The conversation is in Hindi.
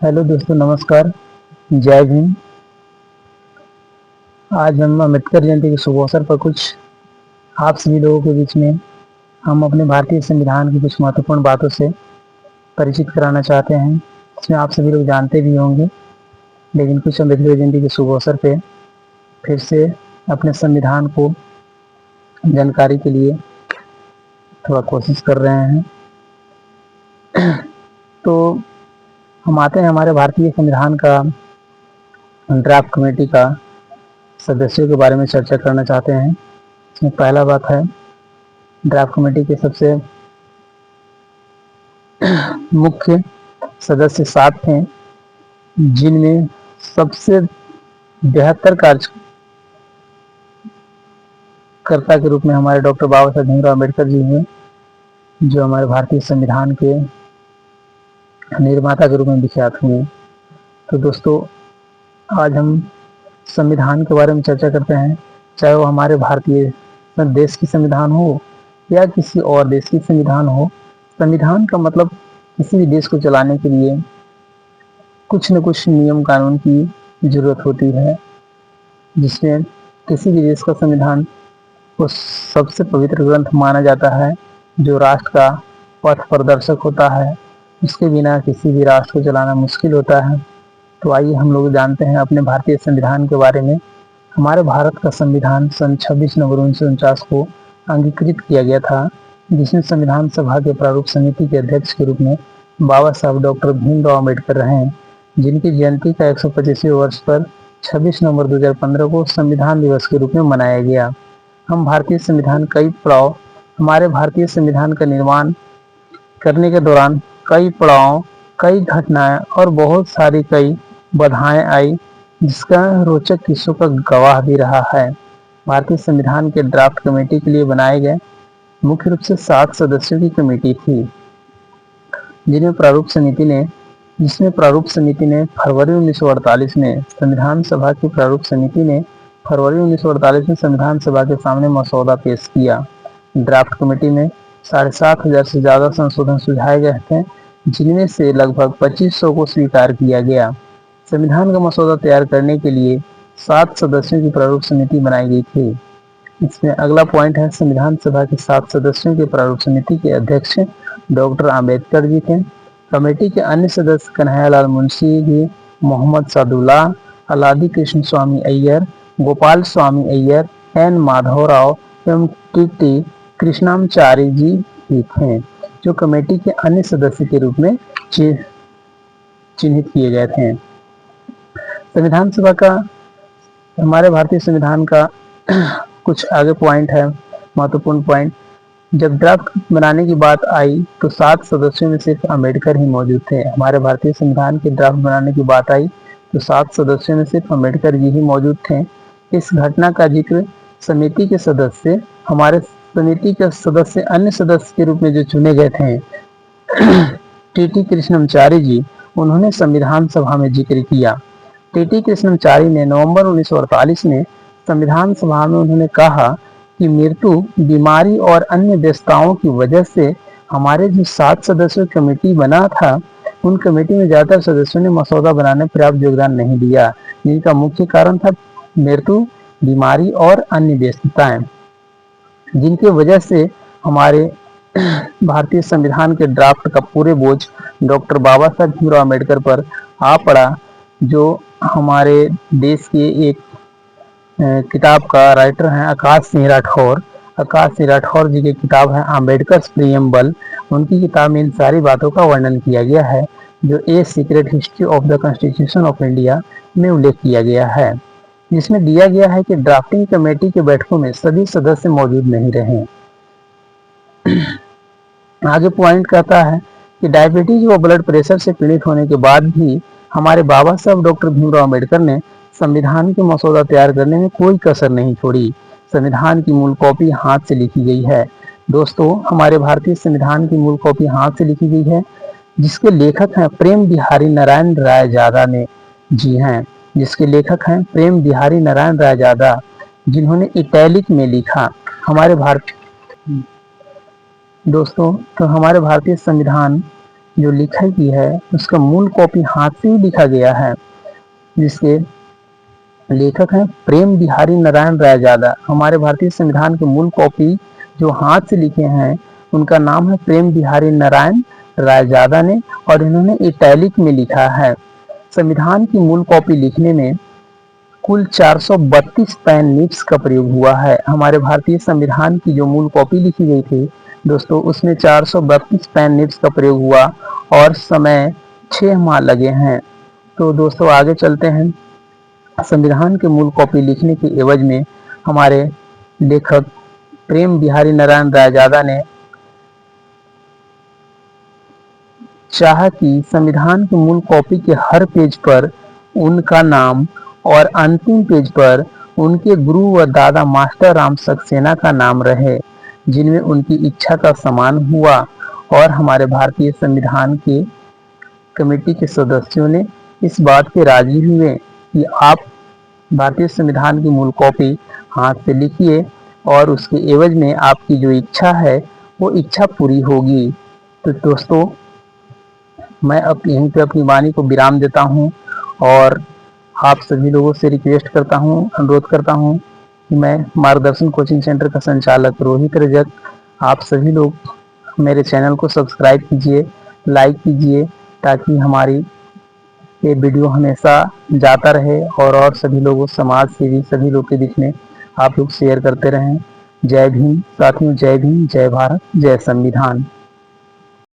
हेलो दोस्तों, नमस्कार। जय भीम। आज हम अम्बेडकर जयंती के शुभ अवसर पर कुछ आप सभी लोगों के बीच में हम अपने भारतीय संविधान की कुछ महत्वपूर्ण बातों से परिचित कराना चाहते हैं, जिसमें आप सभी लोग जानते भी होंगे, लेकिन कुछ अम्बेडकर जयंती के शुभ अवसर पे फिर से अपने संविधान को जानकारी के लिए थोड़ा कोशिश कर रहे हैं। तो हम आते हैं हमारे भारतीय संविधान का ड्राफ्ट कमेटी का सदस्यों के बारे में चर्चा करना चाहते हैं। इसमें पहला बात है, ड्राफ्ट कमेटी के सबसे मुख्य सदस्य 7 थे, जिनमें सबसे बेहतर कार्यकर्ता के रूप में हमारे डॉक्टर बाबा साहब भीमराव अम्बेडकर जी हैं, जो हमारे भारतीय संविधान के निर्माता के रूप में विख्यात हुए। तो दोस्तों, आज हम संविधान के बारे में चर्चा करते हैं, चाहे वो हमारे भारतीय देश की संविधान हो या किसी और देश की संविधान हो। संविधान का मतलब किसी भी देश को चलाने के लिए कुछ न कुछ नियम कानून की जरूरत होती है, जिसमें किसी भी देश का संविधान वो सबसे पवित्र ग्रंथ माना जाता है, जो राष्ट्र का पथ प्रदर्शक होता है। उसके बिना किसी भी राष्ट्र को चलाना मुश्किल होता है। तो आइए हम लोग जानते हैं अपने भारतीय संविधान के बारे में। हमारे भारत का संविधान सन 26 नवंबर 1949 को अंगीकृत किया गया था, जिसमें संविधान सभा के प्रारूप समिति के अध्यक्ष के रूप में बाबा साहब डॉक्टर भीमराव अम्बेडकर रहे, जिनकी जयंती का 125वें वर्ष पर 26 नवंबर 2015 को संविधान दिवस के रूप में मनाया गया। हम भारतीय संविधान कई पड़ाव हमारे भारतीय संविधान का निर्माण करने के दौरान कई पड़ाव, कई घटनाएं और बहुत सारी कई बाधाएं आई, जिसका रोचक किस्सों का गवाह भी रहा है। भारतीय संविधान के ड्राफ्ट कमेटी के लिए बनाए गए मुख्य रूप से 7 सदस्यों की कमेटी थी, जिसमें प्रारूप समिति ने फरवरी 1948 में संविधान सभा की प्रारूप समिति ने फरवरी 1948 में संविधान सभा के सामने मसौदा पेश किया। ड्राफ्ट कमेटी में 7,500 से ज्यादा संशोधन सुझाए गए थे, जिनमें से लगभग 2500 को स्वीकार किया गया। संविधान का मसौदा तैयार करने के लिए 7 सदस्यों की प्रारूप समिति बनाई गई थी। इसमें अगला पॉइंट है, संविधान सभा के 7 सदस्यों के प्रारूप समिति के अध्यक्ष डॉक्टर आम्बेडकर जी थे। कमेटी के अन्य सदस्य कन्हैयालाल मुंशी जी, मोहम्मद सादुल्लाह, अलादी कृष्ण स्वामी अय्यर, गोपाल स्वामी अय्यर, एन माधवराव एवं टी कृष्णामचारी जी भी थे, जो कमेटी के अन्य सदस्य के रूप में चिन्हित किए गए थे। संविधान सभा का हमारे भारतीय संविधान का कुछ आगे पॉइंट है, महत्वपूर्ण पॉइंट। जब ड्राफ्ट बनाने की बात आई तो 7 सदस्यों में सिर्फ अम्बेडकर ही मौजूद थे। हमारे भारतीय संविधान के ड्राफ्ट बनाने की बात आई तो 7 सदस्यों में सिर्फ अम्बेडकर जी ही मौजूद थे। इस घटना का जिक्र समिति के सदस्य हमारे समिति के सदस्य अन्य सदस्य के रूप में जो चुने गए थे टी कृष्णमचारी जी, उन्होंने संविधान सभा में जिक्र किया। टी कृष्णमचारी ने नवंबर 1948 में संविधान सभा में उन्होंने कहा कि मृत्यु, बीमारी और अन्य व्यस्तताओं की वजह से हमारे जो 7 सदस्यों कमेटी बना था, उन कमेटी में ज्यादातर सदस्यों ने मसौदा बनाने में पर्याप्त योगदान नहीं दिया, जिनका मुख्य कारण था मृत्यु, बीमारी और अन्य व्यस्तताएं, जिनकी वजह से हमारे भारतीय संविधान के ड्राफ्ट का पूरे बोझ डॉक्टर बाबा साहब भीमराव अम्बेडकर पर आ पड़ा, जो हमारे देश के एक किताब का राइटर हैं आकाश सिंह राठौर जी की किताब है अम्बेडकर प्रियम्बल। उनकी किताब में इन सारी बातों का वर्णन किया गया है, जो a secret history of the constitution of India में उल्लेख किया गया है, जिसमें दिया गया है कि ड्राफ्टिंग कमेटी के बैठकों में सभी सदस्य मौजूद नहीं रहे। आगे पॉइंट कहता है कि डायबिटीज व ब्लड प्रेशर से पीड़ित होने के बाद भी हमारे बाबा साहब डॉक्टर भीमराव अम्बेडकर ने संविधान के मसौदा तैयार करने में कोई कसर नहीं छोड़ी। संविधान की मूल कॉपी हाथ से लिखी गई है। दोस्तों, हमारे भारतीय संविधान की मूल कॉपी हाथ से लिखी गई है, जिसके लेखक हैं प्रेम बिहारी नारायण रायजादा ने जी हैं, जिसके लेखक हैं प्रेम बिहारी नारायण रायजादा, जिन्होंने इटैलिक में लिखा। हमारे भारत दोस्तों, तो हमारे भारतीय संविधान जो लिखा की है उसका मूल कॉपी हाथ से ही लिखा गया है, जिसके लेखक हैं प्रेम बिहारी नारायण रायजादा। हमारे भारतीय संविधान के मूल कॉपी जो हाथ से लिखे हैं उनका नाम है प्रेम बिहारी नारायण रायजादा ने, और इन्होंने इटैलिक में लिखा है। संविधान की मूल कॉपी लिखने में कुल 432 पेन निब्स का प्रयोग हुआ है। हमारे भारतीय संविधान की जो मूल कॉपी लिखी गई थी दोस्तों, उसमें 432 पेन निब्स का प्रयोग हुआ और समय 6 माह लगे हैं। तो दोस्तों आगे चलते हैं। संविधान के मूल कॉपी लिखने के एवज में हमारे लेखक प्रेम बिहारी नारायण रायजादा ने चाहा कि संविधान की मूल कॉपी के हर पेज पर उनका नाम और अंतिम पेज पर उनके गुरु व दादा मास्टर राम सक्सेना का नाम रहे, जिनमें उनकी इच्छा का सम्मान हुआ। और हमारे भारतीय संविधान के कमेटी के सदस्यों ने इस बात के राजी हुए कि आप भारतीय संविधान की मूल कॉपी हाथ से लिखिए और उसके एवज में आपकी जो इच्छा है वो इच्छा पूरी होगी। तो दोस्तों मैं अब यहीं पे अपनी वाणी को विराम देता हूँ और आप सभी लोगों से रिक्वेस्ट करता हूँ, अनुरोध करता हूँ कि मैं मार्गदर्शन कोचिंग सेंटर का संचालक रोहित रजक, आप सभी लोग मेरे चैनल को सब्सक्राइब कीजिए, लाइक कीजिए, ताकि हमारी ये वीडियो हमेशा जाता रहे और सभी लोगों, समाज सेवी सभी लोग के बीच में आप लोग शेयर करते रहें। जय भीम साथियों, जय भीम, जय भारत, जय संविधान।